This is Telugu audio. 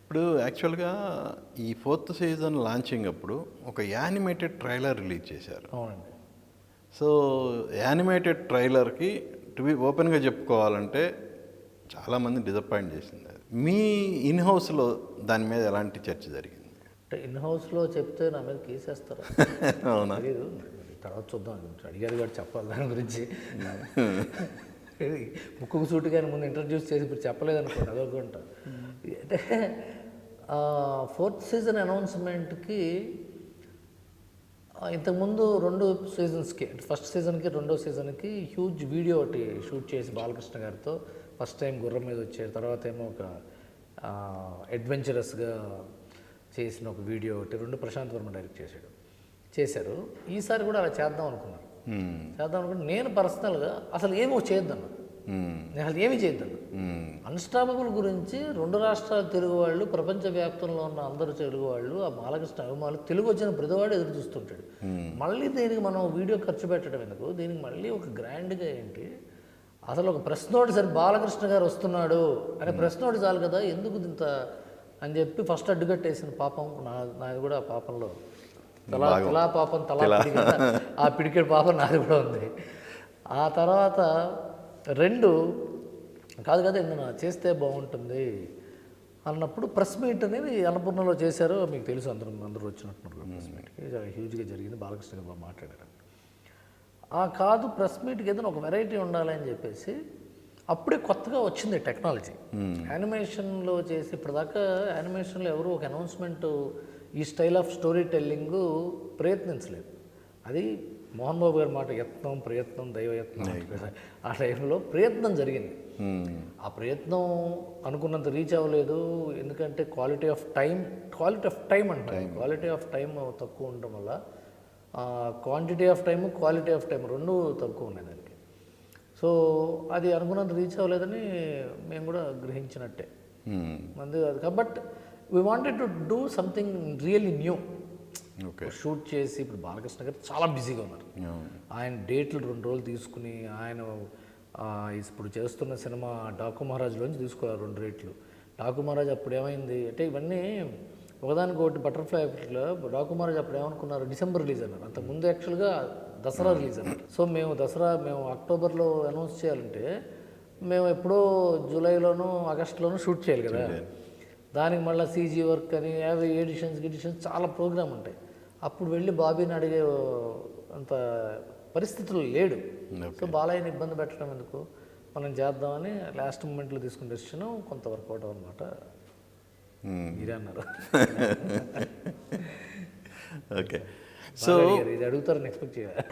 ఇప్పుడు యాక్చువల్గా ఈ ఫోర్త్ సీజన్ లాంచింగ్ అప్పుడు ఒక యానిమేటెడ్ ట్రైలర్ రిలీజ్ చేశారు. అవునండి. సో యానిమేటెడ్ ట్రైలర్కి టు బి ఓపెన్గా చెప్పుకోవాలంటే చాలామంది డిసప్పాయింట్ చేసింది. అది మీ ఇన్ హౌస్లో దాని మీద ఎలాంటి చర్చ జరిగింది? అంటే ఇన్ హౌస్లో చెప్తే నా మీద కేసేస్తారు. అవునా? తెలియదు, తర్వాత చూద్దాం. అడిగారు కాబట్టి చెప్పాలి దాని గురించి. ముక్కుకు సూటిగానే ముందు ఇంట్రడ్యూస్ చేసి ఇప్పుడు చెప్పలేదు అనుకోండి, అదొకట. అంటే ఫోర్త్ సీజన్ అనౌన్స్మెంట్కి ఇంతకుముందు 2 సీజన్స్కి, ఫస్ట్ సీజన్కి 2వ సీజన్కి హ్యూజ్ వీడియో ఒకటి షూట్ చేసి బాలకృష్ణ గారితో ఫస్ట్ టైం గుర్రం మీద వచ్చారు. తర్వాత ఏమో ఒక అడ్వెంచరస్గా చేసిన ఒక వీడియో ఒకటి 2 ప్రశాంత్ వర్మ డైరెక్ట్ చేశారు. ఈసారి కూడా అలా చేద్దాం అనుకున్నారు. నేను పర్సనల్గా అసలు ఏమో చేద్దాను, నేను అసలు ఏమీ చేద్దాను. అన్స్టాపబుల్ గురించి 2 రాష్ట్రాల తెలుగు వాళ్ళు, ప్రపంచవ్యాప్తంలో ఉన్న అందరూ తెలుగు వాళ్ళు, ఆ బాలకృష్ణ అభిమానులు, తెలుగు వచ్చిన ప్రతివాడు ఎదురు చూస్తుంటాడు. మళ్ళీ దీనికి మనం వీడియో ఖర్చు పెట్టడం ఎందుకు, దీనికి మళ్ళీ ఒక గ్రాండ్గా ఏంటి, అసలు ఒక ప్రెస్ నోట్, సరే బాలకృష్ణ గారు వస్తున్నాడు అనే ప్రెస్ నోట్ చాలు కదా, ఎందుకు ఇంత అని చెప్పి ఫస్ట్ అడ్డుకట్టేసిన పాపం నాది కూడా పాపంలో తలా పాపం తలా ఆ పిడికెడు పాపం నాది కూడా ఉంది. ఆ తర్వాత 2 కాదు కదా ఏదైనా చేస్తే బాగుంటుంది అన్నప్పుడు ప్రెస్ మీట్ అనేది అన్నపూర్ణలో చేశారు. మీకు తెలుసు, అందరూ వచ్చినట్టున్నారు ప్రెస్ మీట్కి. హ్యూజ్గా జరిగింది. బాలకృష్ణ గారు బాగా మాట్లాడారు. కాదు, ప్రెస్ మీట్కి ఏదైనా ఒక వెరైటీ ఉండాలి అని చెప్పేసి అప్పుడే కొత్తగా వచ్చింది టెక్నాలజీ. యానిమేషన్లో చేసి ఇప్పటిదాకా యానిమేషన్లో ఎవరు ఒక అనౌన్స్మెంట్ ఈ స్టైల్ ఆఫ్ స్టోరీ టెల్లింగ్ ప్రయత్నించలేదు. అది మోహన్ బాబు గారి మాట, యత్నం ప్రయత్నం దైవయత్నం. ఆ టైంలో ప్రయత్నం జరిగింది. ఆ ప్రయత్నం అనుకున్నంత రీచ్ అవ్వలేదు. ఎందుకంటే క్వాలిటీ ఆఫ్ టైం అంటారు. క్వాలిటీ ఆఫ్ టైం తక్కువ ఉండడం వల్ల quantity of time, quality of time 2 తక్కువ ఉన్నాయి దానికి. సో అది అనుకున్నంత రీచ్ అవ్వలేదని మేము కూడా గ్రహించినట్టే మంది కాదు. But we wanted to do something really new. Shoot చేసి ఇప్పుడు బాలకృష్ణ గారు చాలా బిజీగా ఉన్నారు. ఆయన డేట్లు 2 రోజులు తీసుకుని ఆయన ఇప్పుడు చేస్తున్న సినిమా డాకు మహారాజ్లోంచి తీసుకోవాలి 2 రేట్లు. డాకు మహారాజ్ అప్పుడు ఏమైంది అంటే, ఇవన్నీ ఒకదానికొకటి బటర్ఫ్లై ఎఫెక్ట్లో. డాకు మహారాజ్ అప్పుడు ఏమనుకున్నారు, డిసెంబర్ రిలీజ్ అన్నారు. అంతకుముందు యాక్చువల్గా దసరా రిలీజ్ అన్నారు. సో మేము అక్టోబర్లో అనౌన్స్ చేయాలంటే మేము ఎప్పుడో జూలైలోనూ ఆగస్టులోనూ షూట్ చేయాలి కదా. దానికి మళ్ళీ సీజీ వర్క్ అని యాభై ఎడిషన్స్ చాలా ప్రోగ్రామ్ ఉంటాయి. అప్పుడు వెళ్ళి బాబీని అడిగే అంత పరిస్థితులు లేడు. సో బాలయ్యని ఇబ్బంది పెట్టడం ఎందుకు, మనం చేద్దామని లాస్ట్ మూమెంట్లో తీసుకున్న డెసిషన్ కొంత వర్కౌట్ అనమాట. మీరే అన్నారు. ఓకే, సో ఇది అడుగుతారని ఎక్స్పెక్ట్ చేయాలి.